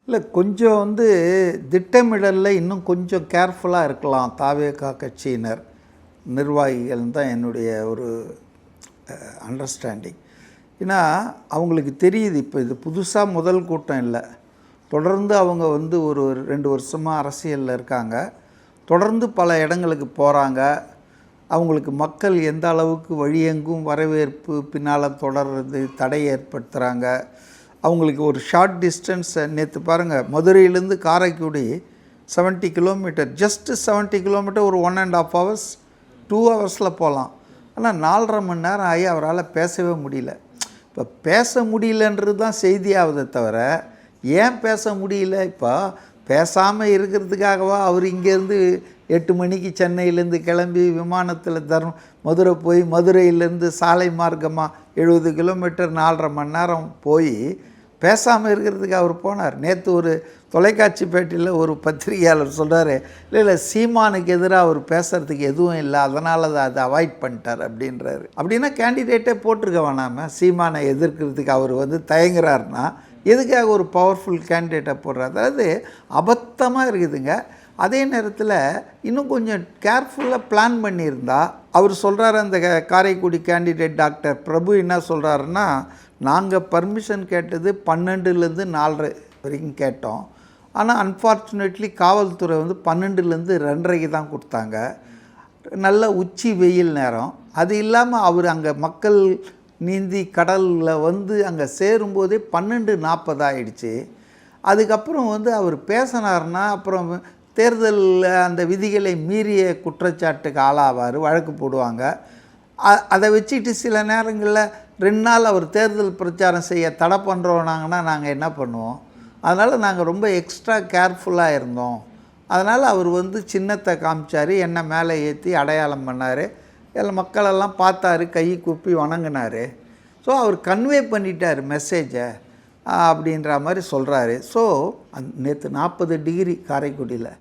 இல்லை கொஞ்சம் திட்டமிடலில் இன்னும் கொஞ்சம் கேர்ஃபுல்லாக இருக்கலாம் தாவேகா கட்சியினர் நிர்வாகிகள் தான் என்னுடைய ஒரு அண்டர்ஸ்டாண்டிங். ஏன்னா அவங்களுக்கு தெரியுது இப்போ இது புதுசாக முதல் கூட்டம் இல்லை, தொடர்ந்து அவங்க ஒரு 2 வருஷமாக அரசியலில் இருக்காங்க, தொடர்ந்து பல இடங்களுக்கு போகிறாங்க. அவங்களுக்கு மக்கள் எந்த அளவுக்கு வழியெங்கும் வரவேற்பு பின்னால் தொடர்றது தடை ஏற்படுத்துகிறாங்க. அவங்களுக்கு ஒரு ஷார்ட் டிஸ்டன்ஸ், நேற்று பாருங்கள், மதுரையிலேருந்து காரைக்குடி 70 கிலோமீட்டர், ஜஸ்ட்டு 70 கிலோமீட்டர் ஒரு 1.5 hours 2 ஹவர்ஸில் போகலாம். ஆனால் 4.5 மணி நேரம் ஆகி அவரால் பேசவே முடியல. இப்போ பேச முடியலன்றது தான் செய்தியாவதை தவிர ஏன் பேச முடியல, இப்போ பேசாமல் இருக்கிறதுக்காகவா அவர் இங்கேருந்து 8 மணிக்கு சென்னையிலேருந்து கிளம்பி விமானத்தில் மதுரை போய் மதுரையிலேருந்து சாலை மார்க்கமாக 70 கிலோமீட்டர் 4.5 மணி நேரம் போய் பேசாமல் இருக்கிறதுக்கு அவர் போனார். நேற்று ஒரு தொலைக்காட்சி பேட்டியில் ஒரு பத்திரிகையாளர் சொல்கிறார், இல்லை சீமானுக்கு எதிராக அவர் பேசுகிறதுக்கு எதுவும் இல்லை, அதனால் அதை அவாய்ட் பண்ணிட்டார் அப்படின்றாரு. அப்படின்னா கேண்டிடேட்டே போட்டிருக்க வேணாமல், சீமானை எதிர்க்கிறதுக்கு அவர் தயங்குறாருன்னா எதுக்காக ஒரு பவர்ஃபுல் கேண்டிடேட்டை போடுறாரு? அதாவது அபத்தமாக இருக்குதுங்க. அதே நேரத்தில் இன்னும் கொஞ்சம் கேர்ஃபுல்லாக பிளான் பண்ணியிருந்தா, அவர் சொல்கிறார், அந்த காரைக்குடி கேண்டிடேட் டாக்டர் பிரபு என்ன சொல்கிறாருன்னா, நாங்கள் பர்மிஷன் கேட்டது 12லேருந்து 4:30 வரைக்கும் கேட்டோம், ஆனால் அன்ஃபார்ச்சுனேட்லி காவல்துறை 12லேருந்து 2:30க்கு தான் கொடுத்தாங்க. நல்ல உச்சி வெயில் நேரம். அது இல்லாமல் அவர் அங்கே மக்கள் நீந்தி கடலில் அங்கே சேரும்போதே 12:40 ஆகிடுச்சு. அதுக்கப்புறம் அவர் பேசினார்னா அப்புறம் தேர்தல் அந்த விதிகளை மீறிய குற்றச்சாட்டுக்கு ஆளாவார், வழக்கு போடுவாங்க. அதை வச்சுட்டு சில நேரங்களில் 2 நாள் அவர் தேர்தல் பிரச்சாரம் செய்ய தடை பண்ணுறோன்னாங்கன்னா நாங்கள் என்ன பண்ணுவோம்? அதனால் நாங்கள் ரொம்ப எக்ஸ்ட்ரா கேர்ஃபுல்லாக இருந்தோம். அதனால் அவர் சின்னத்தை காமிச்சார், என்னை மேலே ஏற்றி அடையாளம் பண்ணார், எல்லாம் மக்களெல்லாம் பார்த்தாரு, கை கூப்பி வணங்கினார். ஸோ அவர் கன்வே பண்ணிட்டார் மெசேஜை அப்படின்ற மாதிரி சொல்கிறாரு. ஸோ நேற்று 40 டிகிரி காரைக்குடியில்.